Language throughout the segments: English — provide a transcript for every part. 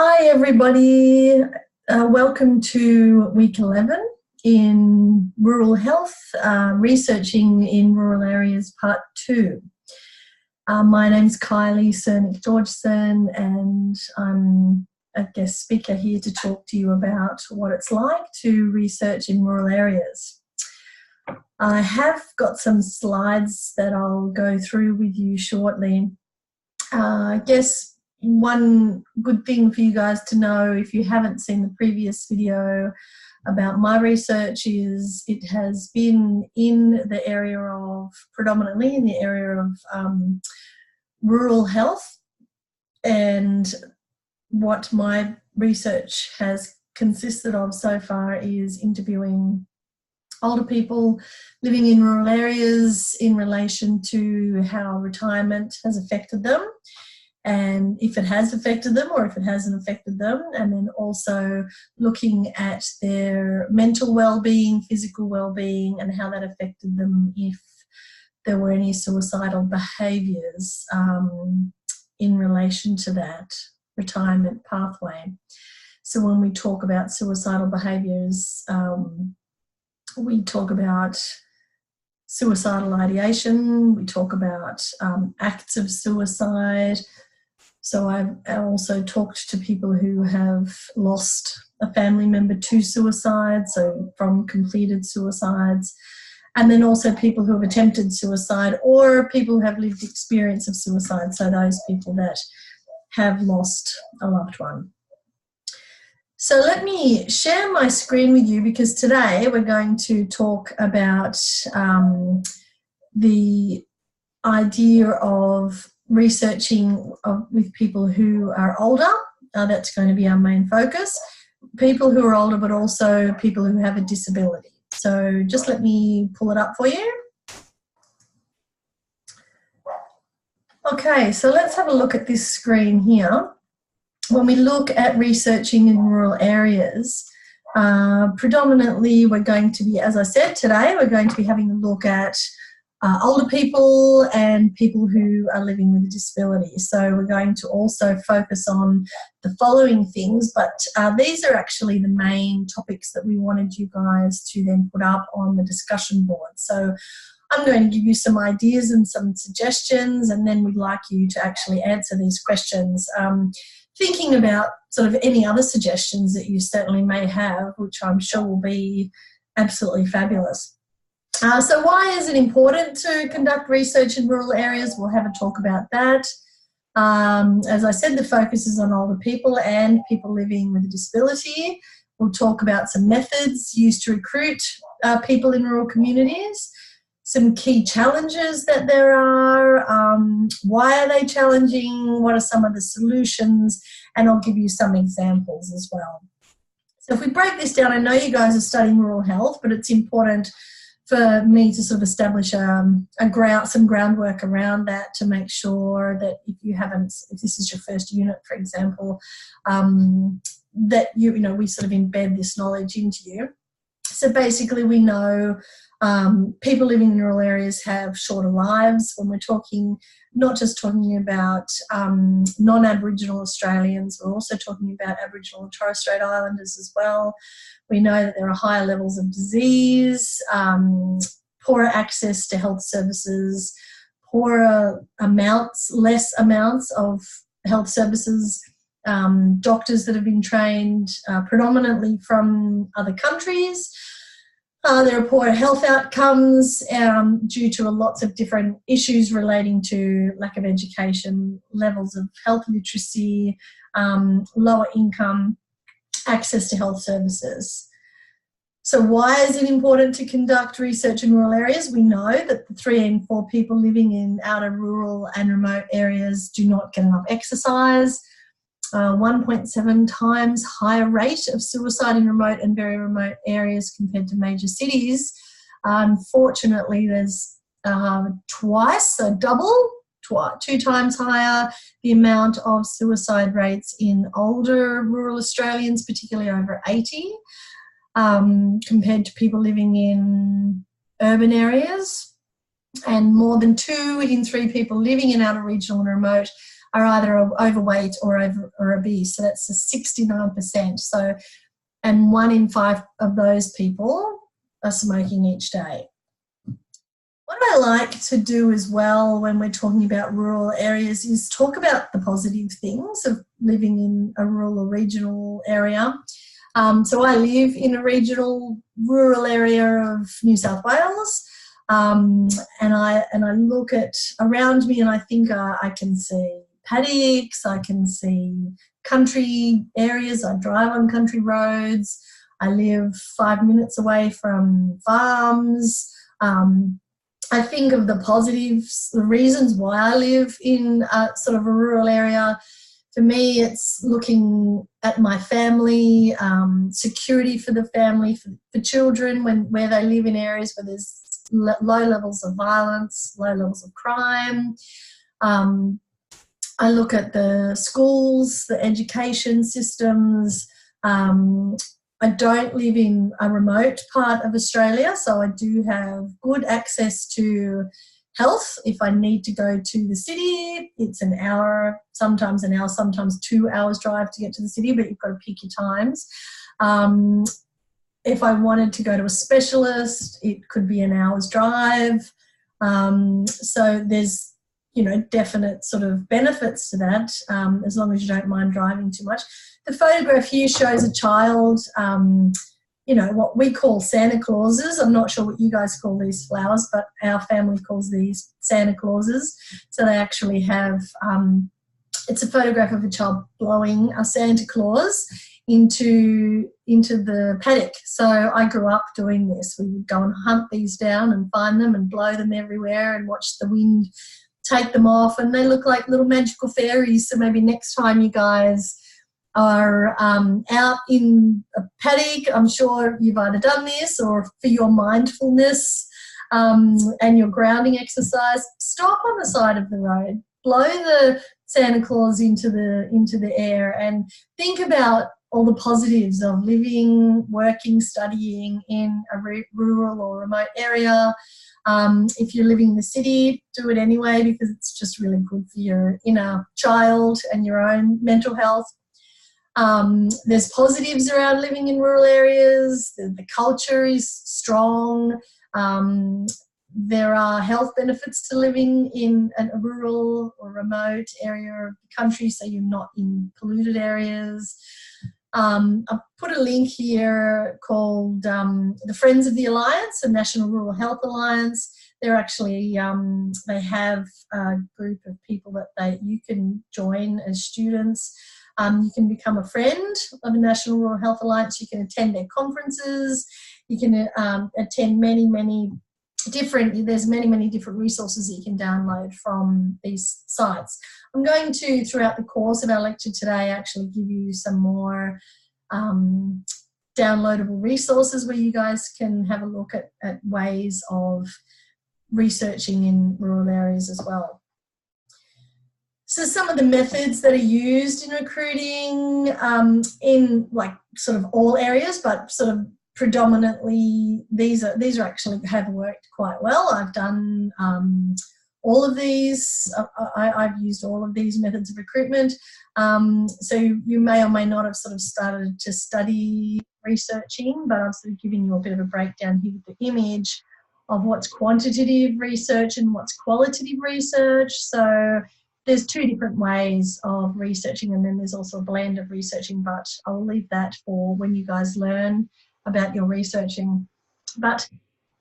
Hi everybody, welcome to week 11 in rural health, researching in rural areas part 2. My name's Crnek-Georgeson and I'm a guest speaker here to talk to you about what it's like to research in rural areas. I have got some slides that I'll go through with you shortly. I guess one good thing for you guys to know, if you haven't seen the previous video about my research, is it has been in the area of, predominantly in the area of rural health, and what my research has consisted of so far is interviewing older people living in rural areas in relation to how retirement has affected them, and if it has affected them or if it hasn't affected them, and then also looking at their mental well-being, physical well-being, and how that affected them if there were any suicidal behaviours in relation to that retirement pathway. So when we talk about suicidal behaviours, we talk about suicidal ideation, we talk about acts of suicide. So I've also talked to people who have lost a family member to suicide, so from completed suicides, and then also people who have attempted suicide or people who have lived experience of suicide, so those people that have lost a loved one. So let me share my screen with you, because today we're going to talk about the idea of researching with people who are older. That's going to be our main focus. People who are older, but also people who have a disability. So just let me pull it up for you. Okay, so let's have a look at this screen here. When we look at researching in rural areas, predominantly we're going to be, as I said today, we're going to be having a look at older people and people who are living with a disability. So we're going to also focus on the following things, but these are actually the main topics that we wanted you guys to then put up on the discussion board. So I'm going to give you some ideas and some suggestions, and then we'd like you to actually answer these questions. Thinking about sort of any other suggestions that you certainly may have, which I'm sure will be absolutely fabulous. So why is it important to conduct research in rural areas? We'll have a talk about that. As I said, the focus is on older people and people living with a disability. We'll talk about some methods used to recruit people in rural communities, some key challenges that there are, why are they challenging, what are some of the solutions, and I'll give you some examples as well. So if we break this down, I know you guys are studying rural health, but it's important for me to sort of establish some groundwork around that, to make sure that if this is your first unit, for example, that we sort of embed this knowledge into you. So basically we know people living in rural areas have shorter lives. When we're talking, not just talking about non-Aboriginal Australians, we're also talking about Aboriginal and Torres Strait Islanders as well. We know that there are higher levels of disease, poorer access to health services, less amounts of health services, doctors that have been trained predominantly from other countries. There are poor health outcomes due to lots of different issues relating to lack of education, levels of health literacy, lower income, access to health services. So why is it important to conduct research in rural areas? We know that the 3 in 4 people living in outer rural and remote areas do not get enough exercise. 1.7 times higher rate of suicide in remote and very remote areas compared to major cities. Unfortunately, there's 2 times higher the amount of suicide rates in older rural Australians, particularly over 80, compared to people living in urban areas. And more than 2 in 3 people living in outer regional and remote are either overweight or obese. So that's a 69%. So, and 1 in 5 of those people are smoking each day. What I like to do as well when we're talking about rural areas is talk about the positive things of living in a rural or regional area. So I live in a rural area of New South Wales, and I look at around me and I think I can see paddocks, I can see country areas, I drive on country roads, I live 5 minutes away from farms. I think of the positives, the reasons why I live in sort of a rural area. For me, it's looking at my family, security for the family, for children where they live in areas where there's low levels of violence, low levels of crime. I look at the schools, the education systems. I don't live in a remote part of Australia, so I do have good access to health. If I need to go to the city, it's an hour, sometimes 2 hours drive to get to the city, but you've got to pick your times. If I wanted to go to a specialist, it could be an hour's drive. So there's, definite sort of benefits to that, as long as you don't mind driving too much. The photograph here shows a child, what we call Santa Clauses. I'm not sure what you guys call these flowers, but our family calls these Santa Clauses. So they actually have, it's a photograph of a child blowing a Santa Claus into the paddock. So I grew up doing this. We would go and hunt these down and find them and blow them everywhere and watch the wind take them off, and they look like little magical fairies. So maybe next time you guys are out in a paddock, I'm sure you've either done this or for your mindfulness and your grounding exercise, stop on the side of the road, blow the Santa Claus into the air, and think about all the positives of living, working, studying in a rural or remote area. If you're living in the city, do it anyway, because it's just really good for your inner child and your own mental health. There's positives around living in rural areas. The culture is strong. There are health benefits to living in a rural or remote area of the country, so you're not in polluted areas. I've put a link here called the Friends of the Alliance, a National Rural Health Alliance. They're actually, they have a group of people that you can join as students. You can become a friend of the National Rural Health Alliance. You can attend their conferences. You can attend many different resources that you can download from these sites. I'm going to, throughout the course of our lecture today, actually give you some more downloadable resources where you guys can have a look at ways of researching in rural areas as well. So some of the methods that are used in recruiting in like sort of all areas, but sort of predominantly these are actually have worked quite well. I've done all of these. I've used all of these methods of recruitment. So you may or may not have sort of started to study researching, but I'm sort of giving you a bit of a breakdown here with the image of what's quantitative research and what's qualitative research. So there's two different ways of researching, and then there's also a blend of researching, but I'll leave that for when you guys learn about your researching. But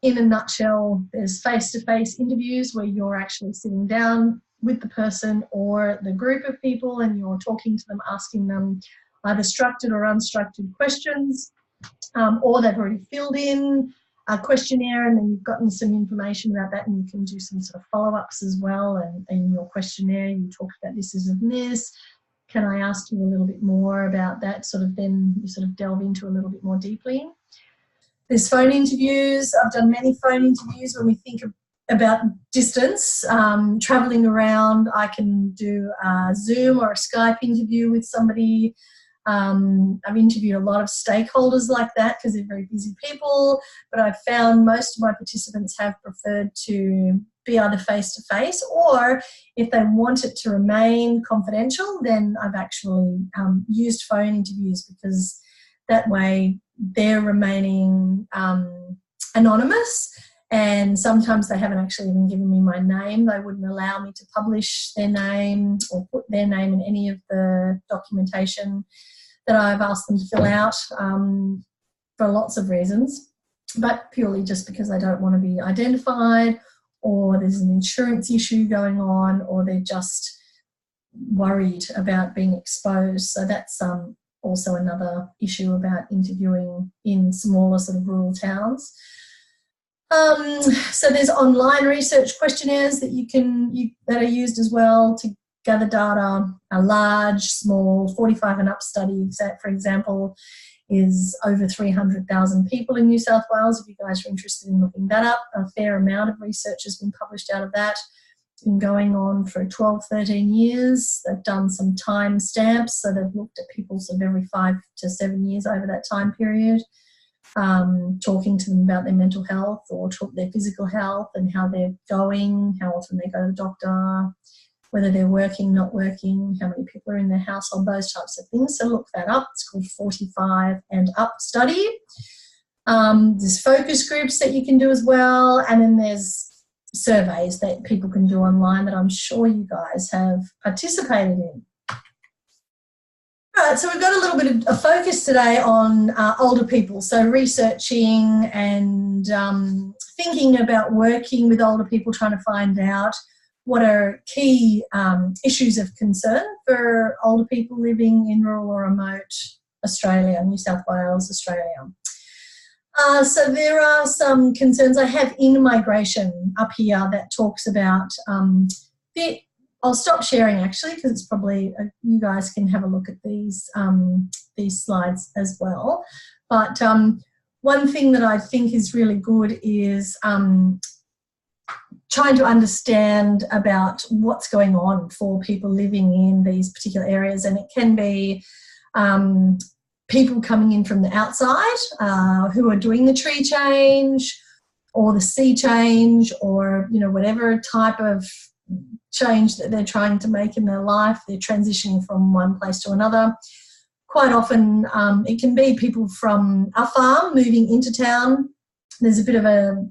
in a nutshell, there's face-to-face interviews where you're actually sitting down with the person or the group of people and you're talking to them, asking them either structured or unstructured questions, or they've already filled in a questionnaire and then you've gotten some information about that, and you can do some sort of follow-ups as well. And in your questionnaire, you talk about this and this. Can I ask you a little bit more about that? Sort of then you sort of delve into a little bit more deeply. There's phone interviews. I've done many phone interviews. When we think about distance, travelling around, I can do a Zoom or a Skype interview with somebody. I've interviewed a lot of stakeholders like that because they're very busy people, but I've found most of my participants have preferred to be either face-to-face, or if they want it to remain confidential, then I've actually used phone interviews, because that way they're remaining anonymous. And sometimes they haven't actually even given me my name. They wouldn't allow me to publish their name or put their name in any of the documentation that I've asked them to fill out, for lots of reasons, but purely just because they don't want to be identified, or there's an insurance issue going on, or they're just worried about being exposed. So that's also another issue about interviewing in smaller sort of rural towns. So there's online research questionnaires that that are used as well to gather data. A large, small, 45 and up study, for example, is over 300,000 people in New South Wales. If you guys are interested in looking that up, a fair amount of research has been published out of that. It's been going on for 12, 13 years. They've done some time stamps, so they've looked at people sort of every 5 to 7 years over that time period. Talking to them about their mental health or their physical health and how they're going, how often they go to the doctor, whether they're working, not working, how many people are in their household, those types of things. So look that up. It's called 45 and Up Study. There's focus groups that you can do as well, and then there's surveys that people can do online that I'm sure you guys have participated in. All right, so we've got a little bit of a focus today on older people, so researching and thinking about working with older people, trying to find out what are key issues of concern for older people living in rural or remote Australia, New South Wales, Australia. So there are some concerns I have in migration up here that talks about I'll stop sharing actually, because it's probably you guys can have a look at these slides as well. But one thing that I think is really good is trying to understand about what's going on for people living in these particular areas, and it can be people coming in from the outside who are doing the tree change or the sea change, or whatever type of change that they're trying to make in their life. They're transitioning from one place to another. Quite often it can be people from a farm moving into town. There's a bit of a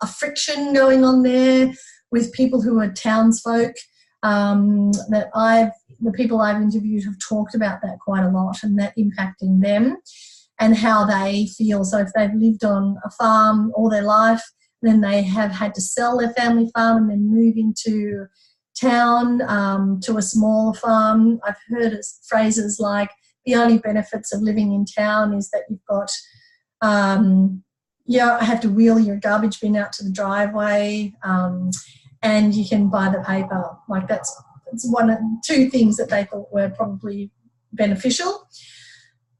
friction going on there with people who are townsfolk. The people I've interviewed have talked about that quite a lot, and that impacting them and how they feel. So if they've lived on a farm all their life, then they have had to sell their family farm and then move into town to a smaller farm. I've heard phrases like, the only benefits of living in town is that you've got, I have to wheel your garbage bin out to the driveway, and you can buy the paper. Like it's two things that they thought were probably beneficial.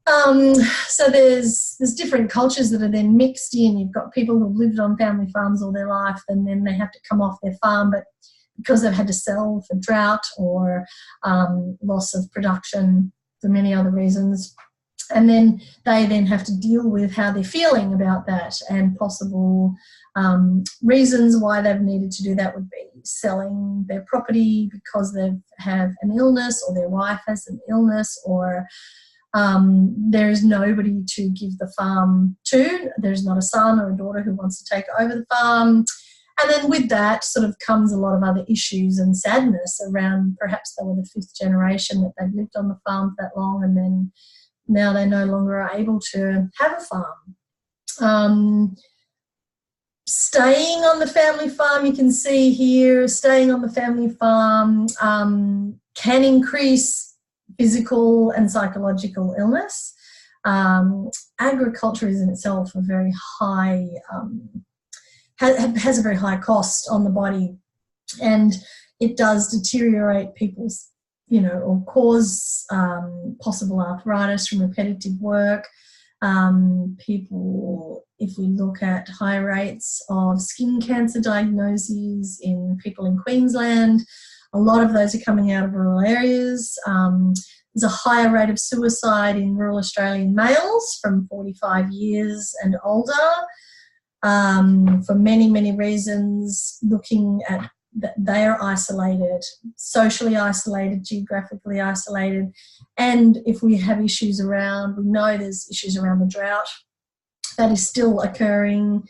So there's different cultures that are then mixed in. You've got people who've lived on family farms all their life, and then they have to come off their farm, but because they've had to sell for drought or loss of production for many other reasons, and then they then have to deal with how they're feeling about that, and possible reasons why they've needed to do that would be selling their property because they have an illness, or their wife has an illness, or there is nobody to give the farm to. There's not a son or a daughter who wants to take over the farm. And then with that sort of comes a lot of other issues and sadness around, perhaps they were the fifth generation that they've lived on the farm for that long, and then now they no longer are able to have a farm. Staying on the family farm, you can see here, staying on the family farm can increase physical and psychological illness. Agriculture is in itself a very high, has a very high cost on the body, and it does deteriorate people's, or cause possible arthritis from repetitive work. People, if we look at high rates of skin cancer diagnoses in people in Queensland, a lot of those are coming out of rural areas. There's a higher rate of suicide in rural Australian males from 45 years and older, for many, many reasons, looking at that they are isolated, socially isolated, geographically isolated, and if we have issues around, we know there's issues around the drought that is still occurring,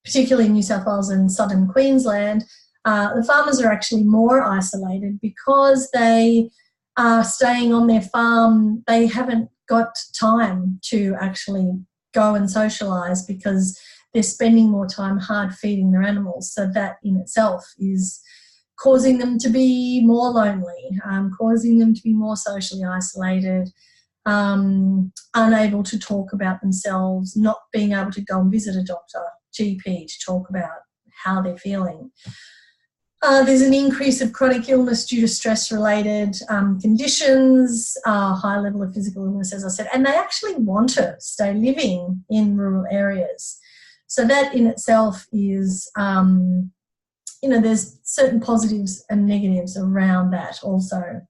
particularly in New South Wales and southern Queensland. The farmers are actually more isolated because they are staying on their farm. They haven't got time to actually go and socialise because they're spending more time hard feeding their animals. So that in itself is causing them to be more lonely, causing them to be more socially isolated, unable to talk about themselves, not being able to go and visit a doctor, GP, to talk about how they're feeling. There's an increase of chronic illness due to stress-related conditions, high level of physical illness, as I said, and they actually want to stay living in rural areas. So that in itself is, there's certain positives and negatives around that also.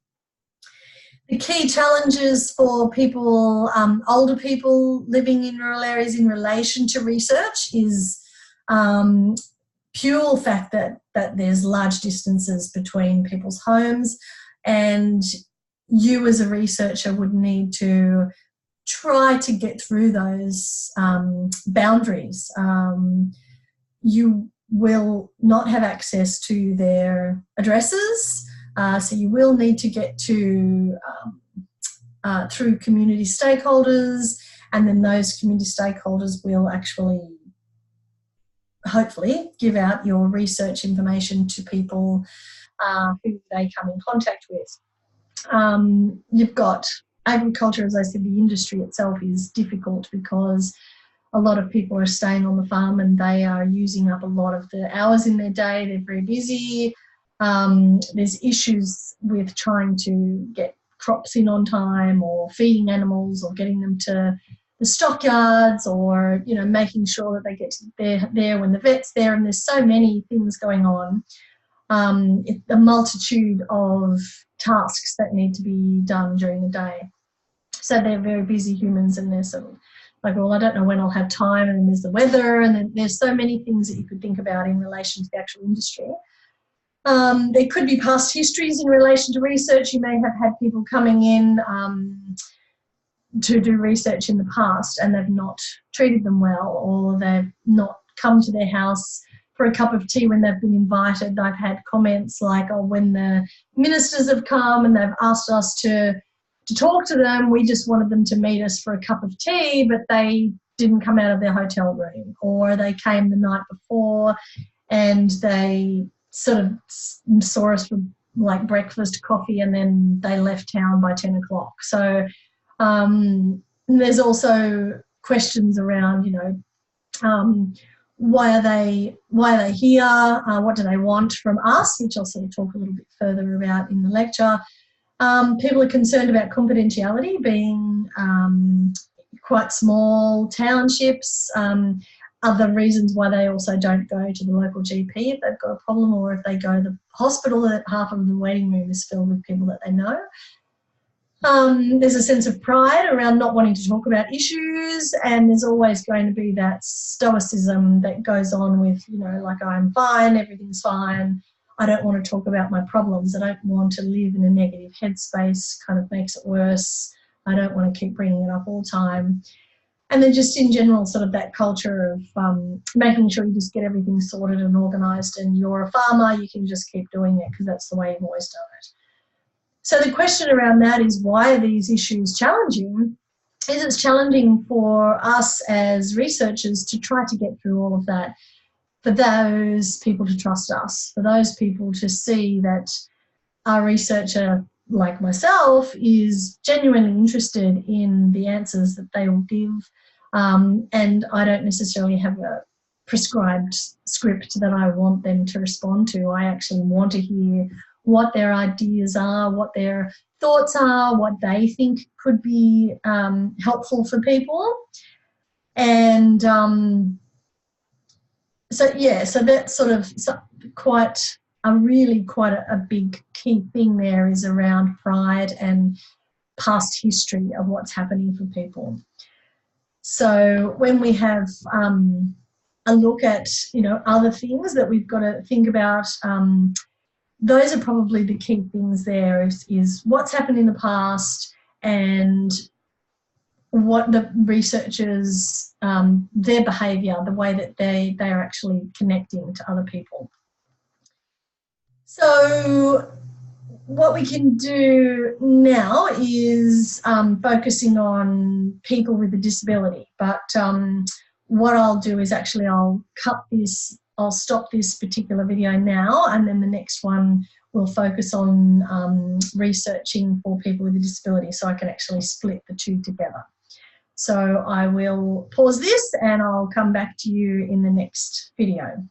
The key challenges for people, older people living in rural areas in relation to research is pure fact that there's large distances between people's homes, and you as a researcher would need to try to get through those boundaries. You will not have access to their addresses, so you will need to get to through community stakeholders, and then those community stakeholders will actually hopefully give out your research information to people who they come in contact with. You've got agriculture, as I said, the industry itself is difficult because a lot of people are staying on the farm and they are using up a lot of the hours in their day. They're very busy. There's issues with trying to get crops in on time, or feeding animals, or getting them to the stockyards, or making sure that they get there when the vet's there, and there's so many things going on. A multitude of tasks that need to be done during the day. So they're very busy humans, and they're sort of like, well, I don't know when I'll have time, and then there's the weather, and then there's so many things that you could think about in relation to the actual industry. There could be past histories in relation to research. You may have had people coming in to do research in the past and they've not treated them well, or they've not come to their house for a cup of tea when they've been invited. I've had comments like, oh, when the ministers have come and they've asked us to talk to them, we just wanted them to meet us for a cup of tea, but they didn't come out of their hotel room, or they came the night before and they sort of saw us for like breakfast, coffee, and then they left town by 10 o'clock. So there's also questions around, why are they here? What do they want from us? Which I'll sort of talk a little bit further about in the lecture. People are concerned about confidentiality, being quite small townships. Other reasons why they also don't go to the local GP if they've got a problem, or if they go to the hospital, that half of the waiting room is filled with people that they know. There's a sense of pride around not wanting to talk about issues, and there's always going to be that stoicism that goes on with, like, I'm fine, everything's fine, I don't want to talk about my problems, I don't want to live in a negative headspace, kind of makes it worse, I don't want to keep bringing it up all the time. And then just in general, sort of that culture of making sure you just get everything sorted and organised, and you're a farmer, you can just keep doing it because that's the way you've always done it. So the question around that is, why are these issues challenging? It's challenging for us as researchers to try to get through all of that, for those people to trust us, for those people to see that our researcher, like myself, is genuinely interested in the answers that they will give, and I don't necessarily have a prescribed script that I want them to respond to. I actually want to hear what their ideas are, what their thoughts are, what they think could be helpful for people. And so that's sort of quite a big key thing there, is around pride and past history of what's happening for people. So when we have a look at, you know, other things that we've got to think about, those are probably the key things there, is what's happened in the past and what the researchers, their behaviour, the way that they are actually connecting to other people. So what we can do now is focusing on people with a disability, but what I'll do is actually I'll stop this particular video now, and then the next one will focus on researching for people with a disability, so I can actually split the two together. So I will pause this and I'll come back to you in the next video.